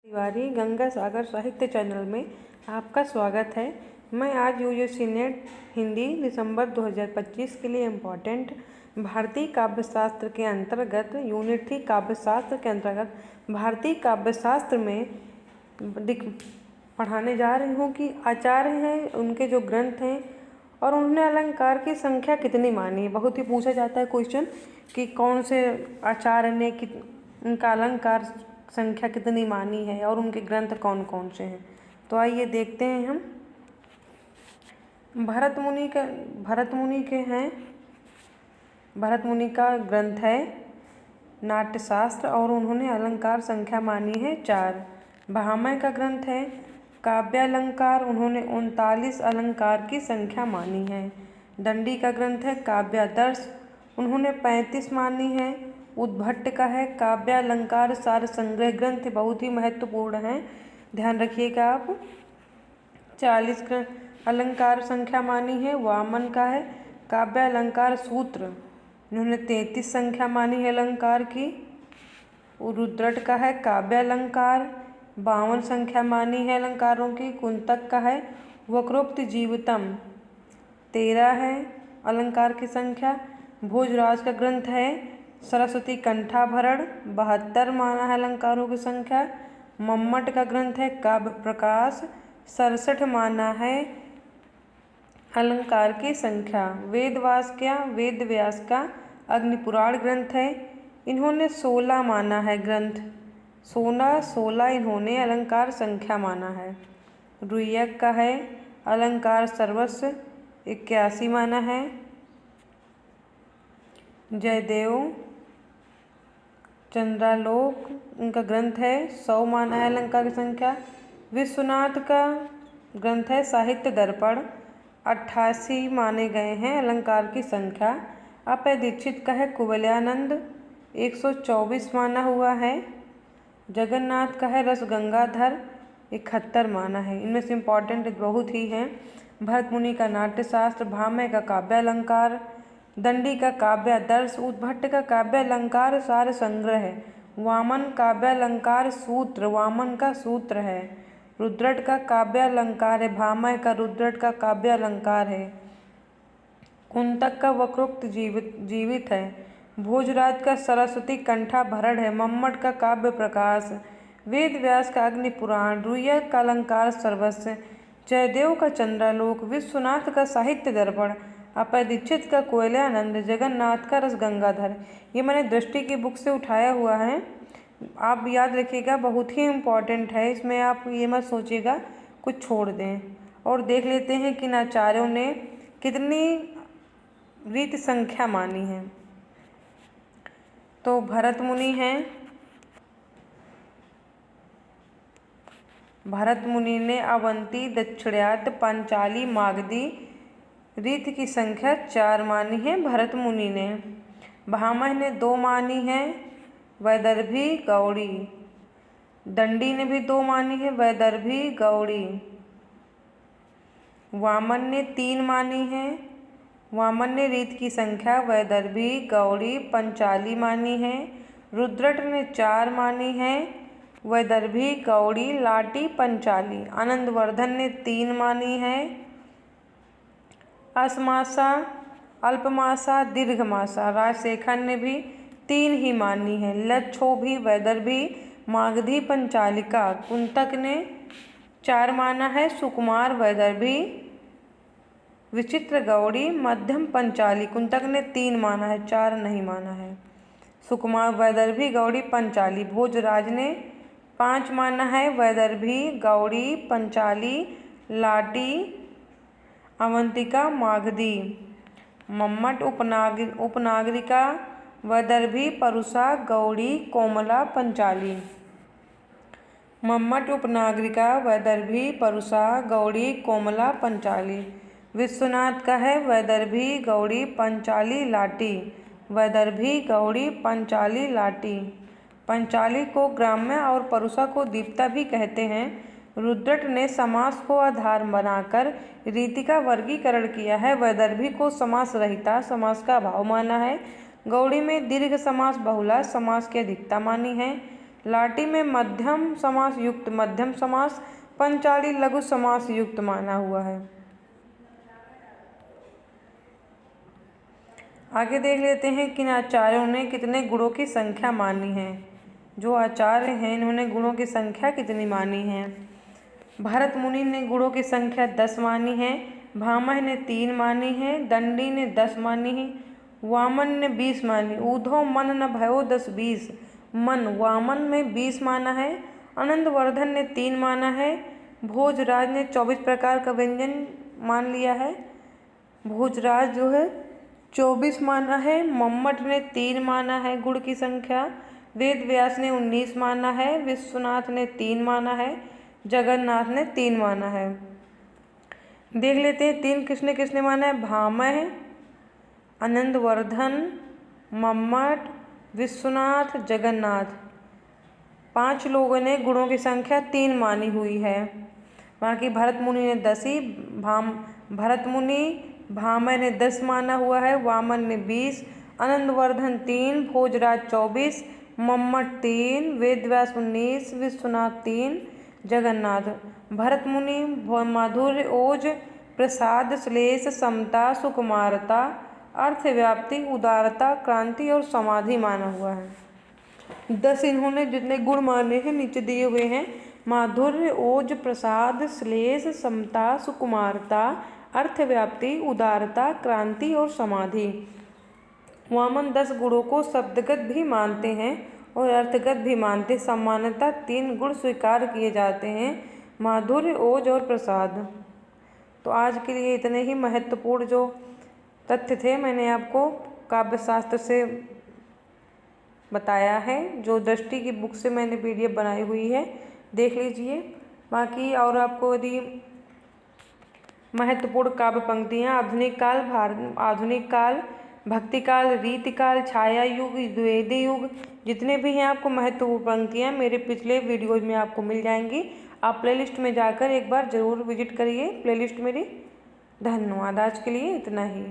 तिवारी गंगा सागर साहित्य चैनल में आपका स्वागत है। मैं आज यूजीसी नेट हिंदी दिसंबर 2025 के लिए इम्पोर्टेंट भारतीय काव्यशास्त्र के अंतर्गत यूनिट 3 काव्यशास्त्र के अंतर्गत भारतीय काव्यशास्त्र में पढ़ाने जा रही हूँ कि आचार्य हैं उनके जो ग्रंथ हैं और उन्होंने अलंकार की संख्या कितनी मानी है। बहुत ही पूछा जाता है क्वेश्चन कि कौन से आचार्य ने उनका अलंकार संख्या कितनी मानी है और उनके ग्रंथ कौन कौन से हैं। तो आइए देखते हैं हम। भरत मुनि का ग्रंथ है नाट्यशास्त्र और उन्होंने अलंकार संख्या मानी है 4। भामह का ग्रंथ है काव्यालंकार, उन्होंने 39 अलंकार की संख्या मानी है। दंडी का ग्रंथ है काव्यादर्श, उन्होंने 35 मानी है। उद्भट का है काव्यालंकार सार संग्रह ग्रंथ, बहुत ही महत्वपूर्ण है, ध्यान रखिएगा आप। 40 अलंकार संख्या मानी है। वामन का है काव्यालंकार सूत्र, इन्होंने 33 संख्या मानी है अलंकार की। रुद्रट का है काव्यालंकार, 52 संख्या मानी है अलंकारों की। कुंतक का है वक्रोक्त जीवितम, 13 है अलंकार की संख्या। भोजराज का ग्रंथ है सरस्वती कंठाभरण, 72 माना है अलंकारों की संख्या। मम्मट का ग्रंथ है काव्य प्रकाश, 67 माना है अलंकार की संख्या। वेदव्यास का अग्निपुराण ग्रंथ है, इन्होंने 16 माना है ग्रंथ, 16 इन्होंने अलंकार संख्या माना है। रुय्यक का है अलंकार सर्वस्व, 81 माना है। जयदेव चंद्रालोक उनका ग्रंथ है, 100 माना है अलंकार की संख्या। विश्वनाथ का ग्रंथ है साहित्य दर्पण, 88 माने गए हैं अलंकार की संख्या। अभय दीक्षित का है कुवलयानंद, 124 माना हुआ है। जगन्नाथ का है रस गंगाधर, 71 माना है। इनमें से इम्पॉर्टेंट बहुत ही हैं। भरत मुनि का नाट्यशास्त्र, भामह का काव्यालंकार, दंडी का काव्यादर्श, उद्भट का काव्यालंकार सार संग्रह है। वामन काव्यालंकार सूत्र, वामन का सूत्र है। रुद्रट का काव्यालंकार है, भामह का रुद्रट का काव्यालंकार है। कुंतक का वक्रोक्त जीवित है। भोजराज का सरस्वती कंठाभरण है। मम्मट का काव्य प्रकाश, वेदव्यास का अग्निपुराण, रुय्यक का अलंकार सर्वस्व, जयदेव का चंद्रालोक, विश्वनाथ का साहित्य दर्पण, अभय दीक्षित का कुवलयानंद, जगन्नाथ का रस गंगाधर। ये मैंने दृष्टि की बुक से उठाया हुआ है, आप याद रखिएगा, बहुत ही इम्पॉर्टेंट है। इसमें आप ये मत सोचिएगा कुछ छोड़ दें। और देख लेते हैं कि आचार्यों ने कितनी रीत संख्या मानी है। तो भरत मुनि ने अवंती, दक्षिणात्य, पांचाली, मागधी रीत की संख्या 4 मानी है भरत मुनि ने। भामह ने 2 मानी है, वैदर्भी, गौड़ी। दंडी ने भी 2 मानी है, वैदर्भी, गौड़ी। वामन ने 3 मानी है, वामन ने रीत की संख्या वैदर्भी, गौड़ी, पंचाली मानी है। रुद्रट ने 4 मानी है, वैदर्भी, गौड़ी, लाटी, पंचाली। आनंदवर्धन ने 3 मानी है। असमासा, अल्पमासा, दीर्घमासा। राजशेखर ने भी 3 ही मानी है। लक्षोभी, वैदर्भी, मागधी, पंचालिका। कुंतक ने 4 माना है। सुकुमार, वैदर्भी, विचित्र, गौड़ी, मध्यम, पंचाली। कुंतक ने 3 माना है, 4 नहीं माना है। सुकुमार, वैदर्भी, गौड़ी, पंचाली। भोजराज ने 5 माना है, वैदर्भी, गौड़ी, पंचाली, लाटी, अवंतिका, मागधी। मम्मट उपनागरिका, वैदर्भी, परुषा, गौड़ी, कोमला, पंचाली। मम्मट उपनागरिका, वैदर्भी, परुषा, गौड़ी, कोमला, पंचाली। विश्वनाथ का है वैदर्भी, गौड़ी, पंचाली, लाटी। वैदर्भी, गौड़ी, पंचाली, लाटी। पंचाली को ग्राम्य और परुषा को दीप्ता भी कहते हैं। रुद्रट ने समास को आधार बनाकर रीति का वर्गीकरण किया है। वैदर्भी को समास रहिता समास का अभाव माना है। गौड़ी में दीर्घ समास बहुला समास की अधिकता मानी है। लाटी में मध्यम समास युक्त मध्यम समास, पंचाली लघु समास युक्त माना हुआ है। आगे देख लेते हैं किन आचार्यों ने कितने गुणों की संख्या मानी है। जो आचार्य हैं इन्होंने गुणों की संख्या कितनी मानी है। भरत मुनि ने गुणों की संख्या 10 मानी है, भामह ने 3 मानी है, दंडी ने 10 मानी है, वामन ने 20 मानी। ऊधो मन न भयो 10 20, मन वामन में 20 माना है। आनंदवर्धन ने 3 माना है। भोजराज ने 24 प्रकार का व्यंजन मान लिया है। भोजराज जो है 24 माना है। मम्मट ने 3 माना है गुण की संख्या। वेद व्यास ने 19 माना है। विश्वनाथ ने 3 माना है। जगन्नाथ ने 3 माना है। देख लेते हैं 3 किसने किसने माना है। भामह, आनंदवर्धन, मम्मट, विश्वनाथ, जगन्नाथ, 5 लोगों ने गुणों की संख्या 3 मानी हुई है। बाकी भरत मुनि ने 10 ही भरत मुनि भामह ने 10 माना हुआ है, वामन ने 20, आनंदवर्धन 3, भोजराज 24, मम्मट 3, वेदव्यास 19, विश्वनाथ 3, जगन्नाथ। भरत मुनि माधुर्य, ओज, प्रसाद, श्लेष, समता, सुकुमारता, अर्थव्याप्ति, उदारता, क्रांति और समाधि माना हुआ है। 10 इन्होंने जितने गुण माने हैं नीचे दिए हुए हैं। माधुर्य, ओज, प्रसाद, श्लेष, समता, सुकुमारता, अर्थव्याप्ति, उदारता, क्रांति और समाधि। वामन 10 गुणों को शब्दगत भी मानते हैं और अर्थगत भी मानते। सामान्यतः 3 गुण स्वीकार किए जाते हैं, माधुर्य, ओज और प्रसाद। तो आज के लिए इतने ही महत्वपूर्ण जो तथ्य थे मैंने आपको काव्यशास्त्र से बताया है। जो दृष्टि की बुक से मैंने PDF बनाई हुई है, देख लीजिए। बाकी और आपको यदि महत्वपूर्ण काव्य पंक्तियाँ आधुनिक काल, भक्ति काल, रीति काल, छाया युग, द्वैध युग, जितने भी हैं आपको महत्वपूर्ण पंक्तियाँ मेरे पिछले वीडियोज में आपको मिल जाएंगी। आप प्लेलिस्ट में जाकर एक बार ज़रूर विजिट करिए प्लेलिस्ट मेरी। धन्यवाद। आज के लिए इतना ही।